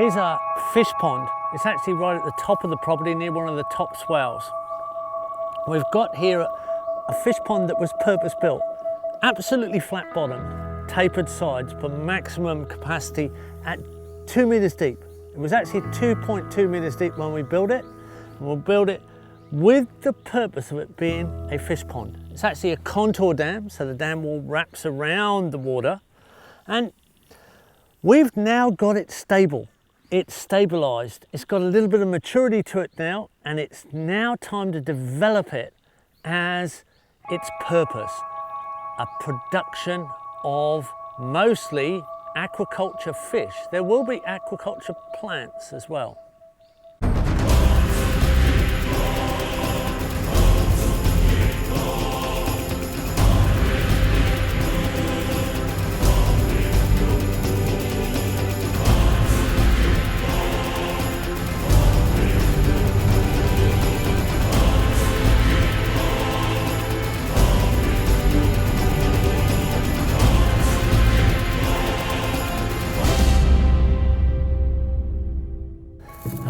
Here's our fish pond. It's actually right at the top of the property near one of the top swales. We've got here a fish pond that was purpose built, absolutely flat bottom, tapered sides for maximum capacity at 2 meters deep. It was actually 2.2 meters deep when we built it, and we'll build it with the purpose of it being a fish pond. It's actually a contour dam, so the dam wall wraps around the water, and we've now got it stable. It's stabilized. It's got a little bit of maturity to it now, and it's now time to develop it as its purpose, a production of mostly aquaculture fish. There will be aquaculture plants as well.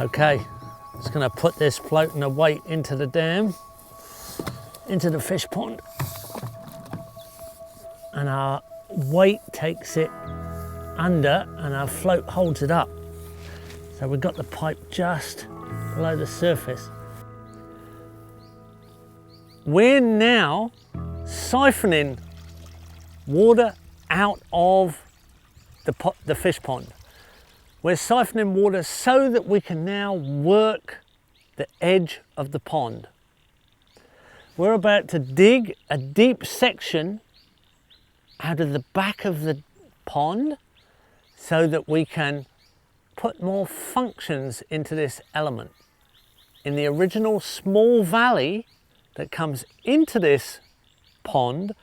Okay, just going to put this floating weight into the dam, into the fish pond, and our weight takes it under and our float holds it up. So we've got the pipe just below the surface. We're now siphoning water out of the fish pond. We're siphoning water so that we can now work the edge of the pond. We're about to dig a deep section out of the back of the pond so that we can put more functions into this element. In the original small valley that comes into this pond,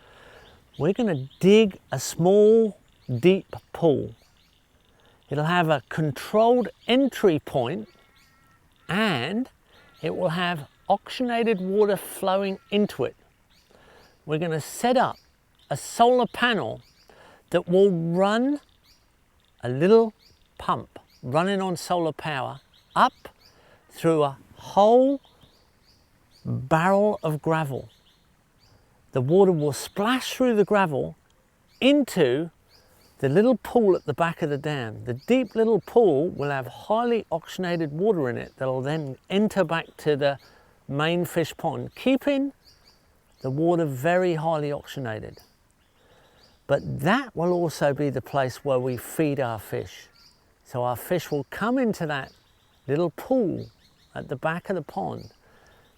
we're going to dig a small deep pool. It'll have a controlled entry point, and it will have oxygenated water flowing into it. We're going to set up a solar panel that will run a little pump running on solar power up through a whole barrel of gravel. The water will splash through the gravel into the little pool at the back of the dam. The deep little pool will have highly oxygenated water in it that will then enter back to the main fish pond, keeping the water very highly oxygenated. But that will also be the place where we feed our fish. So our fish will come into that little pool at the back of the pond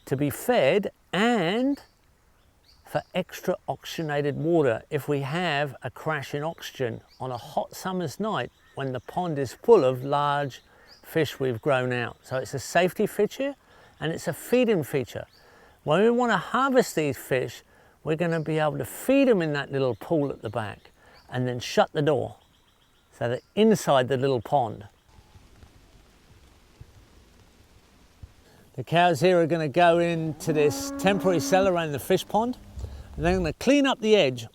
to be fed and for extra oxygenated water if we have a crash in oxygen on a hot summer's night when the pond is full of large fish we've grown out. So it's a safety feature and it's a feeding feature. When we want to harvest these fish, we're going to be able to feed them in that little pool at the back and then shut the door so they're inside the little pond. The cows here are going to go into this temporary cellar around the fish pond. And they're going to clean up the edge.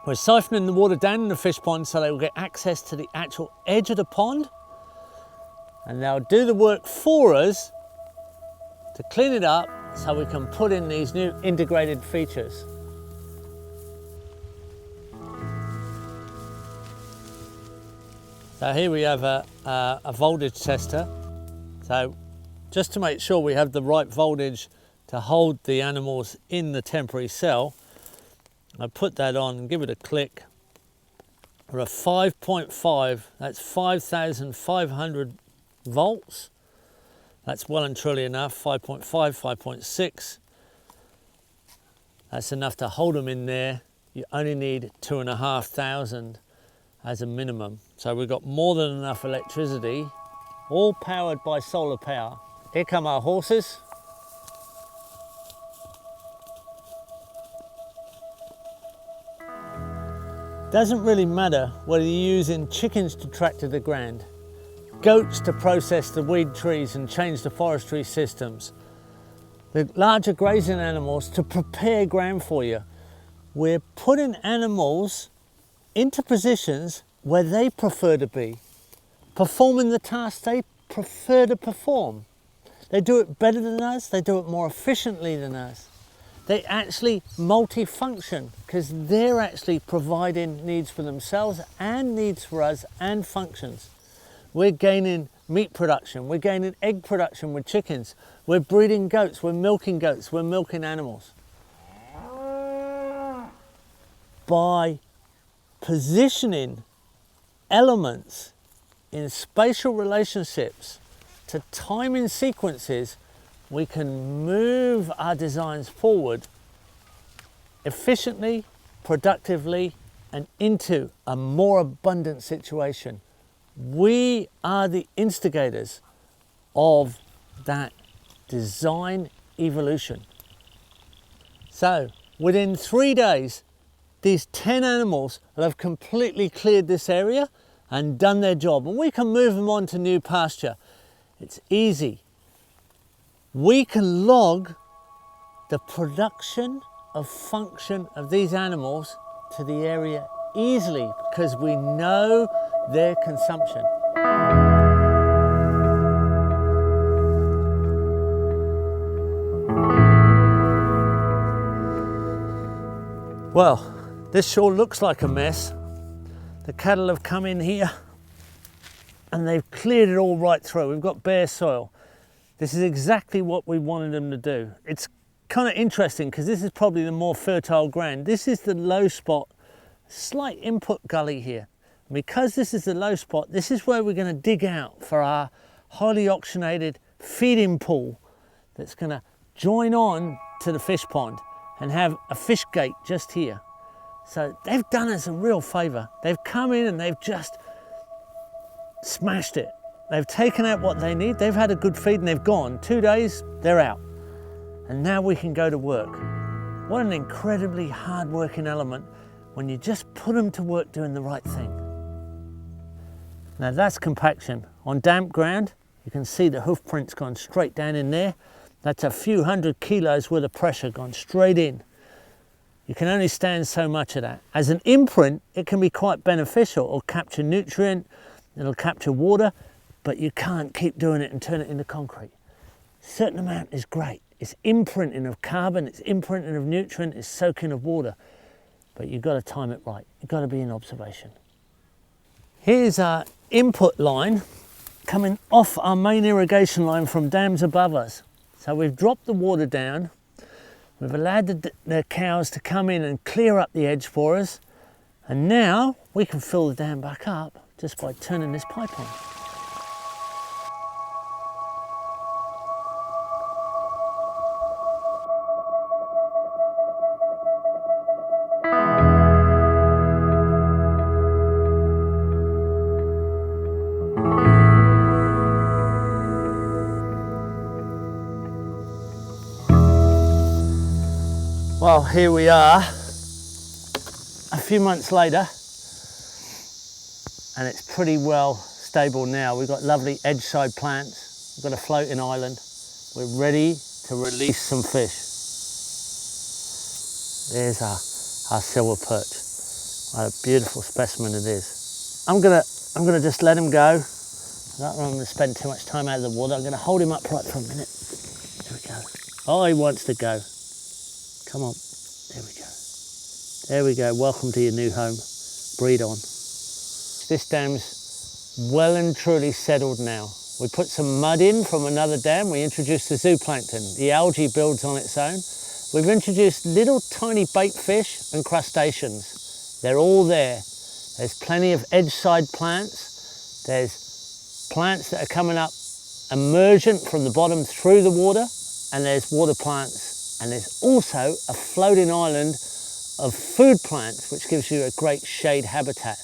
We're siphoning the water down in the fish pond so they will get access to the actual edge of the pond. And they'll do the work for us to clean it up so we can put in these new integrated features. So here we have a voltage tester. So just to make sure we have the right voltage to hold the animals in the temporary cell, I put that on and give it a click. We're a 5.5, that's 5,500 volts. That's well and truly enough, 5.5, 5.6. That's enough to hold them in there. You only need 2,500 as a minimum. So we've got more than enough electricity, all powered by solar power. Here come our horses. Doesn't really matter whether you're using chickens to tractor the ground, goats to process the weed trees and change the forestry systems, the larger grazing animals to prepare ground for you. We're putting animals into positions where they prefer to be. performing the task they prefer to perform. They do it better than us, they do it more efficiently than us. They actually multi-function because they're actually providing needs for themselves and needs for us and functions. We're gaining meat production, we're gaining egg production with chickens, we're breeding goats, we're milking animals. By positioning elements in spatial relationships to timing sequences, we can move our designs forward efficiently, productively, and into a more abundant situation. We are the instigators of that design evolution. So within 3 days, these 10 animals will have completely cleared this area and done their job, and we can move them on to new pasture. It's easy. We can log the production of function of these animals to the area easily because we know their consumption. Well, this sure looks like a mess. The cattle have come in here and they've cleared it all right through. We've got bare soil. This is exactly what we wanted them to do. It's kind of interesting because this is probably the more fertile ground. This is the low spot, slight input gully here. And because this is the low spot, this is where we're going to dig out for our highly oxygenated feeding pool that's going to join on to the fish pond and have a fish gate just here. So they've done us a real favour. They've come in and they've just smashed it. They've taken out what they need, they've had a good feed and they've gone. 2 days, they're out. And now we can go to work. What an incredibly hard-working element when you just put them to work doing the right thing. Now that's compaction. On damp ground, you can see the hoof prints gone straight down in there. That's a few 100 kilos worth of pressure gone straight in. You can only stand so much of that. As an imprint, it can be quite beneficial. It'll capture nutrient, it'll capture water, but you can't keep doing it and turn it into concrete. A certain amount is great. It's imprinting of carbon, it's imprinting of nutrient, it's soaking of water. But you've got to time it right. You've got to be in observation. Here's our input line coming off our main irrigation line from dams above us. So we've dropped the water down. We've allowed the cows to come in and clear up the edge for us. And now we can fill the dam back up just by turning this pipe on. Well, here we are, a few months later, and it's pretty well stable now. We've got lovely edge side plants, we've got a floating island. We're ready to release some fish. There's our silver perch. What a beautiful specimen it is. I'm gonna just let him go. I don't want him to spend too much time out of the water. I'm gonna hold him upright for a minute. There we go. Oh, he wants to go. Come on, there we go. There we go, welcome to your new home. Breed on. This dam's well and truly settled now. We put some mud in from another dam. We introduced the zooplankton. The algae builds on its own. We've introduced little tiny bait fish and crustaceans. They're all there. There's plenty of edge side plants. There's plants that are coming up emergent from the bottom through the water, and there's water plants. And there's also a floating island of food plants, which gives you a great shade habitat.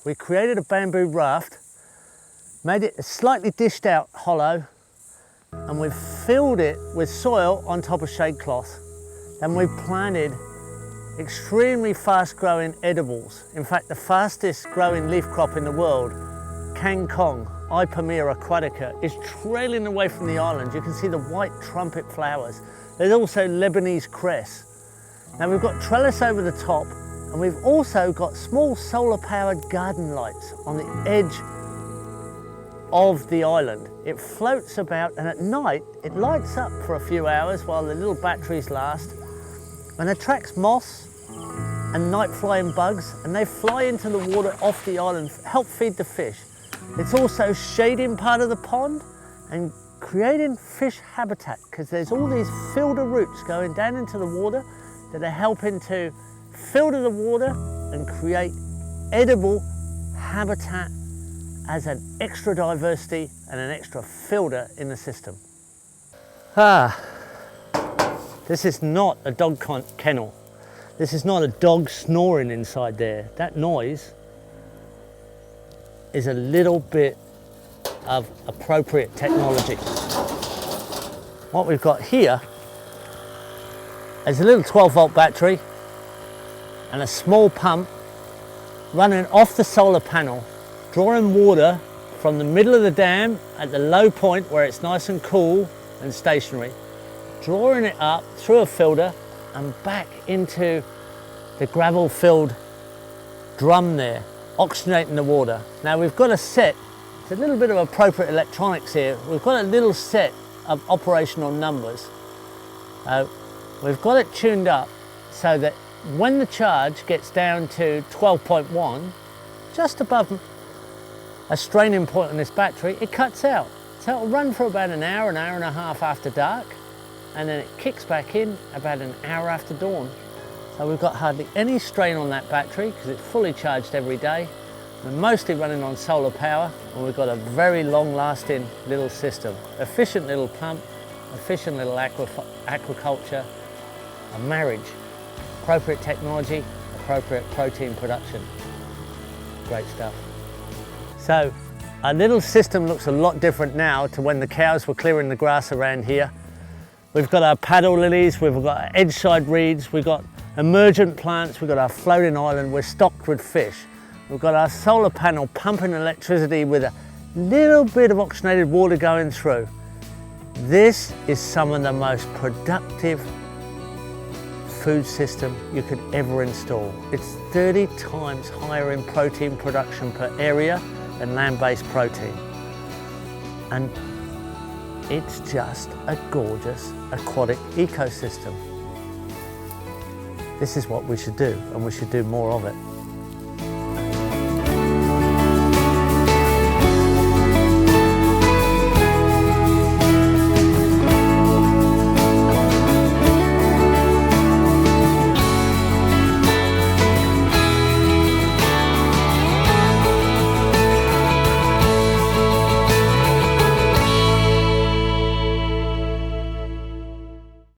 We created a bamboo raft, made it a slightly dished out hollow, and we've filled it with soil on top of shade cloth. Then we've planted extremely fast growing edibles. In fact, the fastest growing leaf crop in the world Hang Kong, Ipomoea aquatica, is trailing away from the island. You can see the white trumpet flowers. There's also Lebanese cress. Now we've got trellis over the top, and we've also got small solar powered garden lights on the edge of the island. It floats about, and at night it lights up for a few hours while the little batteries last, and attracts moths and night flying bugs, and they fly into the water off the island, help feed the fish. It's also shading part of the pond and creating fish habitat, because there's all these filter roots going down into the water that are helping to filter the water and create edible habitat as an extra diversity and an extra filter in the system. This is not a dog kennel. This is not a dog snoring inside there. That noise is a little bit of appropriate technology. What we've got here is a little 12-volt battery and a small pump running off the solar panel, drawing water from the middle of the dam at the low point where it's nice and cool and stationary, drawing it up through a filter and back into the gravel-filled drum there, oxygenating the water. Now we've got a set, it's a little bit of appropriate electronics here, we've got a little set of operational numbers. We've got it tuned up so that when the charge gets down to 12.1, just above a straining point on this battery, it cuts out. So it'll run for about an hour and a half after dark, and then it kicks back in about an hour after dawn. So we've got hardly any strain on that battery because it's fully charged every day. We're mostly running on solar power, and we've got a very long-lasting little system. Efficient little pump, efficient little aquaculture, a marriage. Appropriate technology, appropriate protein production. Great stuff. So our little system looks a lot different now to when the cows were clearing the grass around here. We've got our paddle lilies, we've got our edge-side reeds, we've got emergent plants, we've got our floating island, we're stocked with fish. We've got our solar panel pumping electricity with a little bit of oxygenated water going through. This is some of the most productive food system you could ever install. It's 30 times higher in protein production per area than land-based protein. And it's just a gorgeous aquatic ecosystem. This is what we should do, and we should do more of it.